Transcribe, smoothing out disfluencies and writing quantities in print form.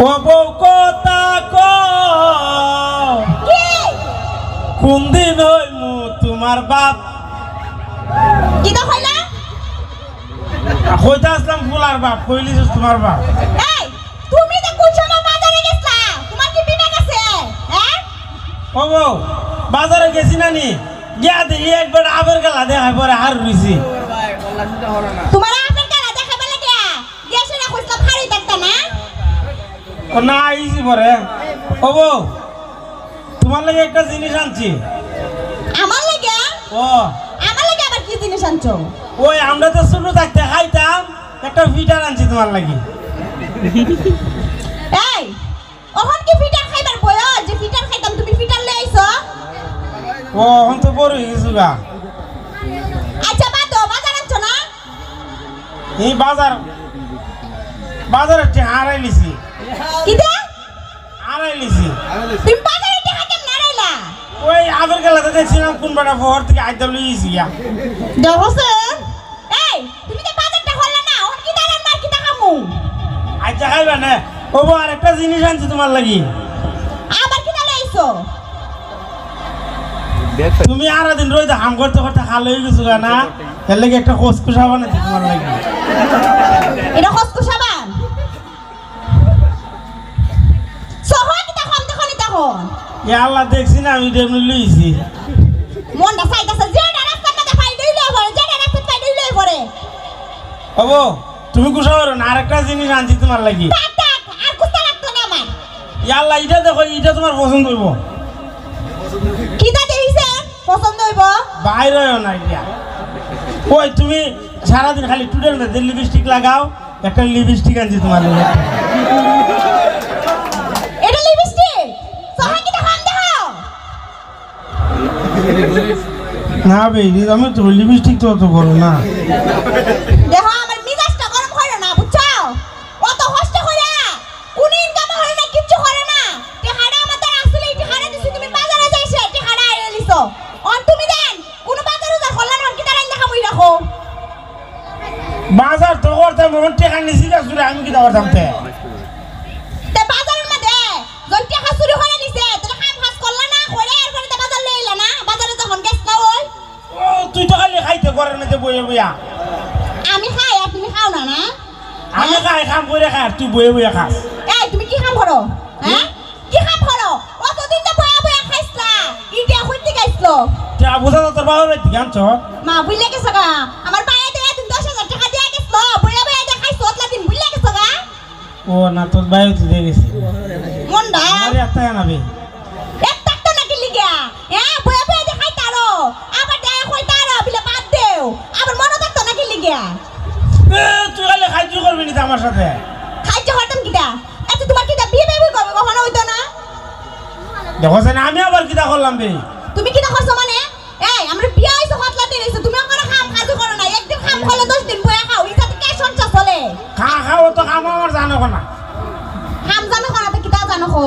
ও বউ কথা কোন দিন হইমু তোমার বাপ কি তো হইলা কইতা আসলাম ফুলার বাপ কইলিস তোমার বাপ এই তুমি তো কোন সময় বাজারে গেছলা তোমার কি বিবেক আছে হ্যাঁ ও বউ বাজারে গেছি না নি গিয়া দেখি একবার আবার গেলা দেখাই পরে হার রইছি তোমার আপেল কালা দেখাবে লাগে দেশে না কইছলা ভারী দেখতা না ও না আইছি পরে ও বউ তোমার লাগে একটা জিনিস আনছি আমার লাগে ও আমার লাগে আবার কি জিনিস আনছো ওই আমরা তো ছোট থাকতে খাইতাম একটা ফিটার আনছি তোমার লাগি এই ওহন কি ফিটার খাইবার বয়স যে ফিটার খাইতাম তুমি ফিটার লই আইছো ও এখন তো বড় হয়ে গেছো গা আচ্ছা বাদ বাজার আনছো না এই বাজারে হারাই লিছি কি দে হারাই লিছি তুমি বাজারে টাকা কেন নারাইলা ওই আবার গেলাতে দেখছিলাম কোন বেটা ফহর থেকে আইতে লইছি গিয়া দেখছেন এই তুমি তো বাজারটা হল্লা না ওহন কি দাঁড়ান মার কি টাকামু আইতে খাইবা না ও বউ আর একটা জিনিস আনছি তোমার লাগি আবার কি দাঁড়াই আইছো তুমি আর দিন রইতে হাম করতে করতে খাল হয়ে গেছো গা না এর লাগে একটা কসকুসা বানাইছি তোমার লাগি এটা হস্কু সাবান সহজ কি তখন তখনই তখন এ আল্লাহ দেখছি না আমি এমনি লইছি মনটা চাইতাছে যেটা রাস্তার মধ্যে ফাই দিলে পড়ে যেটা রাস্তায় ফাই দিলে পড়ে ও বউ তুমি কুসা করো না আর একটা জিনিস আনছি তোমার লাগি টাক টাক আর কুস্তা লাগতো না আমার এ আল্লাহ এটা দেখো এটা তোমার পছন্দ হইব কিটা দেইছে পছন্দ হইব বাইরে হইও না এটা ওই তুমি সারাদিন খালি টুডের মধ্যে লিপস্টিক লাগাও একটা লিপস্টিক আনছি তোমার লাগি এটা লিপস্টিক সহজ কি তখন দেখো না বেবি আমি তো লিপস্টিক তো করো না দেখো আমার মিজাজটা গরম হয় না বুঝছো অত কষ্ট করে কোন ইনকাম হয় না কিচ্ছু করে না টিহাড়া আমাদের আসলে টিহাড়া দিছি তুমি বাজারে যাইছে টিহাড়া আইলিছো অন তুমি দেন কোন বাজারে যা হল্লান হন কি তারাই লেখা বই রাখো বাজার তো করতে মন টেকা নিছি না শুনে আমি কি দাবার দামতে তে বাজারের মধ্যে যখন টাকা চুরি করে নিছে তাহলে কাম কাজ করলা না করে এরপরে তে বাজার লইলা না বাজারে যখন গেছ না ওই ও তুই তো খালি খাইতে ঘরের মধ্যে বইয়ে বইয়া আমি খাই আর তুমি খাও না না আমি খাই কাম করে খাই আর তুই বইয়ে বইয়া খাস এই তুমি কি কাম করো হ্যাঁ কি কাম করো অতদিন তো বয়া বয়া খাইছলা ইডিয়া কইতে গাইছলো তুই বুঝা তোর বাবার দিকে আনছ মা বুইলে গেছো গা আমার পায়ে দিয়ে তুমি 10,000 টাকা দিয়ে গেছলো বয়া বয়া দিয়ে খাইছো ওতলা দিন বুইলে গেছো গা ও না তোর বাইরে তুই দিয়ে গেছি মন্ডা আরে একটা আনাবে এক টাক তো নাকি লিগা হ্যাঁ বয়া বয়া দিয়ে খাইতারো আবার দেয়া কইতারো বিলে বাদ দেও আবার মনে থাকতো নাকি লিগা তুই খালি খাইতে করবি না আমার সাথে খাইতে হঠাম কিটা আচ্ছা তোমার কিটা বিয়ে বিয়ে করবে কখনো হইতো না দেখো না আমি আবার কিটা করলাম বে তুমি কিটা করছো মানে এই আমরা বিয়ে হইছো হতলা দিন হইছো তুমি ওখানে কাম কাজ করো না একদিন কাম করলে 10 দিন বয়া খাও ইসাতে কে সংসার চলে খাওয়া তো কাম আমার জানো না কাম জানো না তো কিটা জানো খো